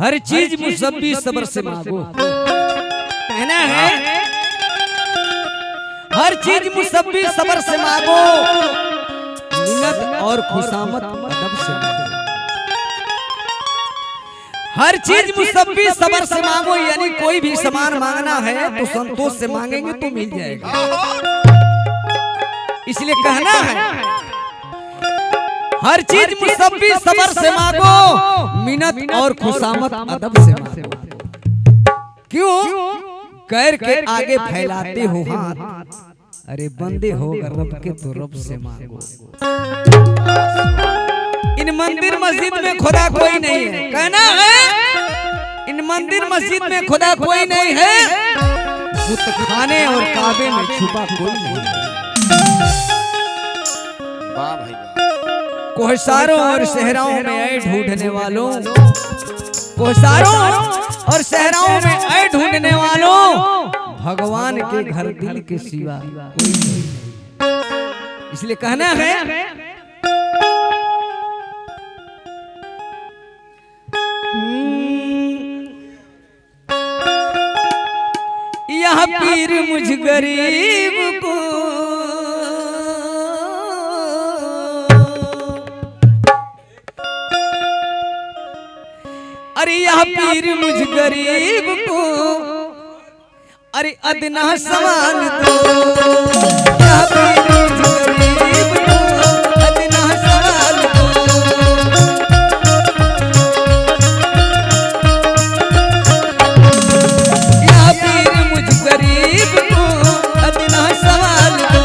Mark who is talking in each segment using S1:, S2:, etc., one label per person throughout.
S1: हर चीज मुसब्बी सब्र से मांगो, कहना है हर चीज मुसब्बी सब्र से मांगो, मिन्नत और खुशामत अदब से मांगो। हर चीज मुसब्बी सब्र से मांगो, यानी कोई भी सामान मांगना है तो संतोष से मांगेंगे तो मिल जाएगा। इसलिए कहना है हर चीज मुसब्बी सब्र से मांगो, मिन्नत और खुशामत अदब से मांगो। क्यों? कैर के आगे फैलाते हो हाथ, अरे बंदे हो रब के तो रब से मांगो। इन मंदिर मस्जिद में खुदा कोई नहीं है, कहना है इन मंदिर मस्जिद में खुदा कोई नहीं है, बुतखाने और काबे में छुपा कोई नहीं है।
S2: वाह भाई वाह।
S1: कोहसारों और सहराओं में आए ढूंढने वालों, कोहसारों और सहराओं में आए ढूंढने वालों, भगवान के घर दिल के सिवा कोई नहीं। इसलिए कहना है यह पीर मुझ गरीब को अरे यह पीर मुझ गरीब को अरे अदना सवाल दो, यह पीर मुझ गरीब को अदना सवाल दो। यह पीर मुझ गरीब को अदना सवाल दो,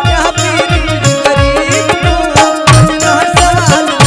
S1: यह पीर मुझ गरीब को अदना सवाल दो।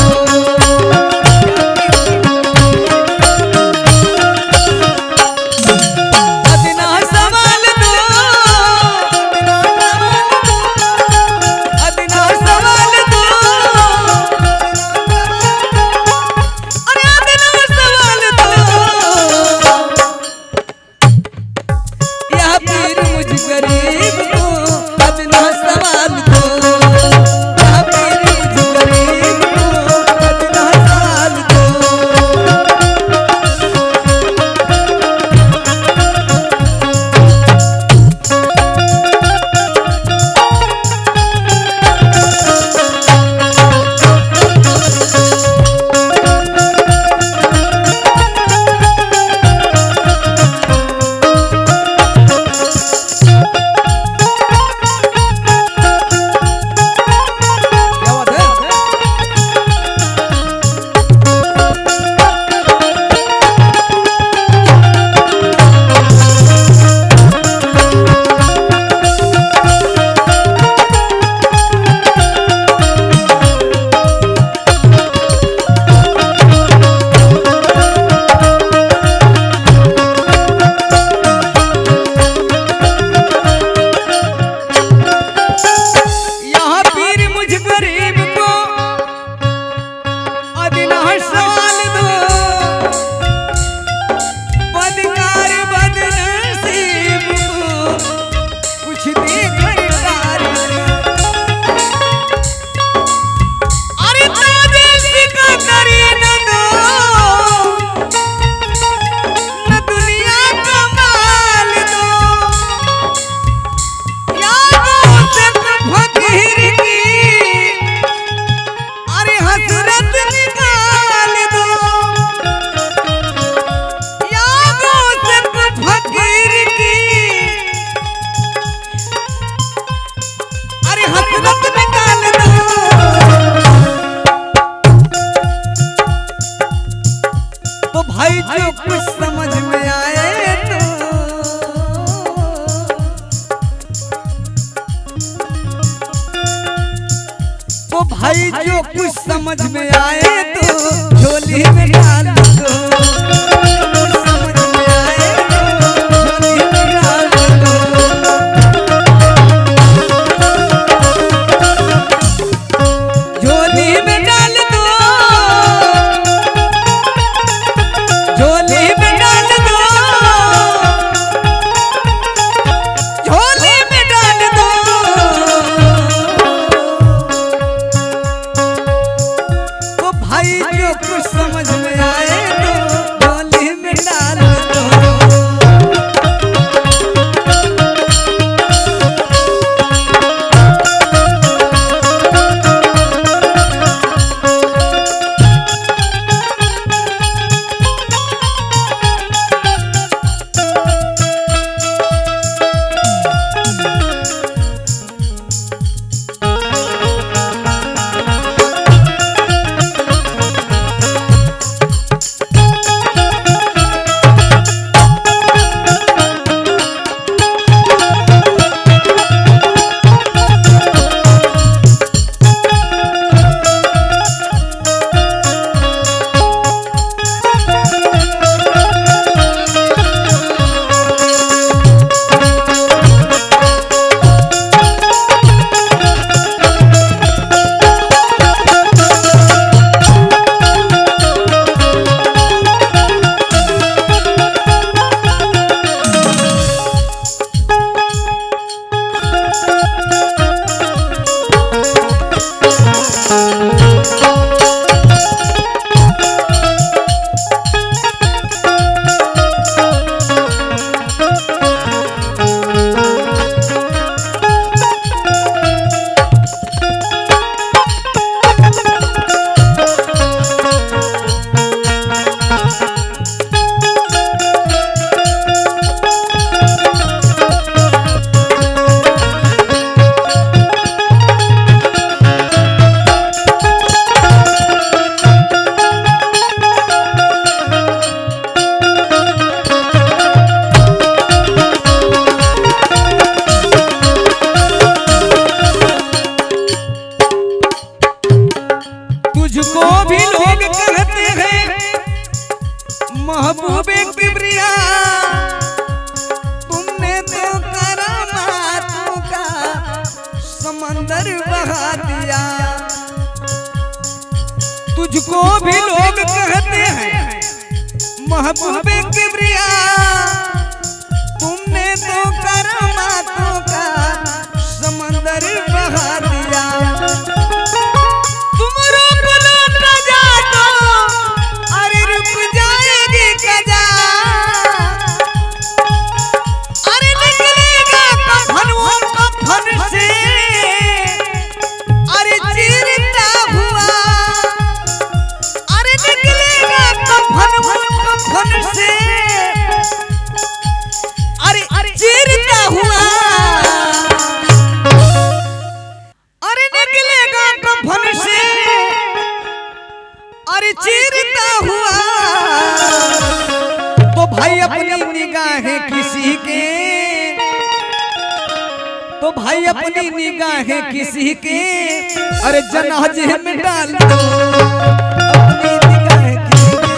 S1: जो कुछ समझ में आए तो भाई जो कुछ समझ में आए तो झोली में डाल दो। जो कुछ समझ में आए तो तुझको भी लोग कहते हैं महबूबे किबरिया, तुमने तो करामातों का समंदर बहा दिया। तुझको भी लोग कहते हैं महबूबे किबरिया, तुमने तो करामातों का समंदर बहा दिया। तुम रोक लो कजा तो अरे रुक जाएगी कजा, अरे निकलेगा कफन वो कफन से अरे चीरता हुआ, अरे निकलेगा कफन वो कफन से अरे चीरता हुआ, अरे निकलेगा कफन से अरे चीरता हुआ। तो भाई अपनी निगाहें किसी के, तो भाई अपनी निगाहें किसी के अरे जनाजे में डाल दो। अपनी निगाहें किसी के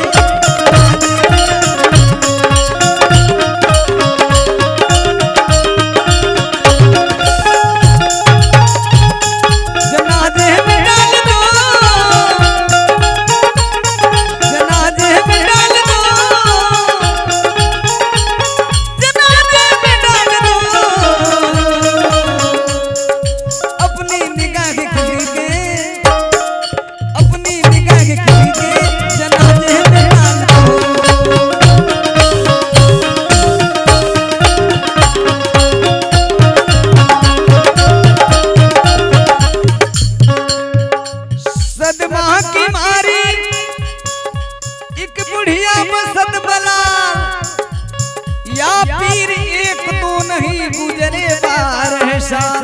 S1: जनाजे में डाल दो, जनाजे में डाल दो, जनाजे में डाल दो। अपनी निगाह किसी के, अपनी निगाह किसी के जनाजे में डाल दो। सदमा की मारी एक बुढ़िया मसद बला, या पीर एक तो नहीं गुजरे बार है शान।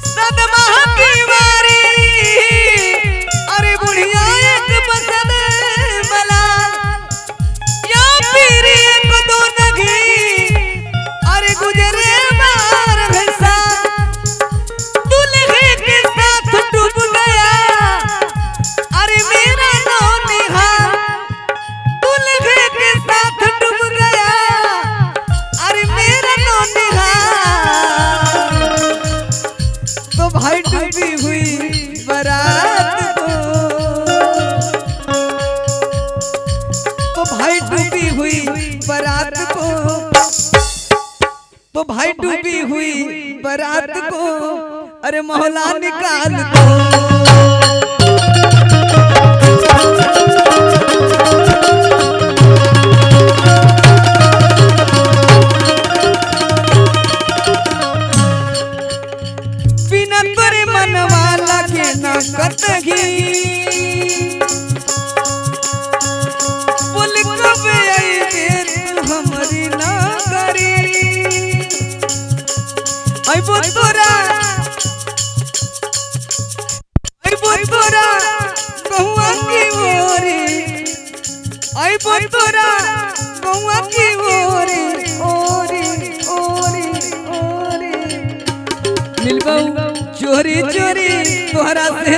S1: सदमा की मारी अरे बुढ़िया एक मसद बला, या पीर एक तो नहीं अरे गुजरे बार है शान। दूल्हे के साथ डूब गया अरे मेरा नौनिहाल, दूल्हे के साथ डूब गया अरे मेरा नौनिहाल। तो भाई डूबी हुई बारात को, तो भाई डूबी हुई बारात को, तो भाई डूबी हुई बारात को अरे मौला निकाल दो। बिना तोरे मनवा लगे न कतही, बोल कब अइबे तू हमरी नगरी। अइबो तोरा, अइबो तोरा कहुआ की ओरे, अइबो तोरा कहुआ की ओरे ओरे ओरे ओरे। मिलबौ चोरी चोरी तोहरा से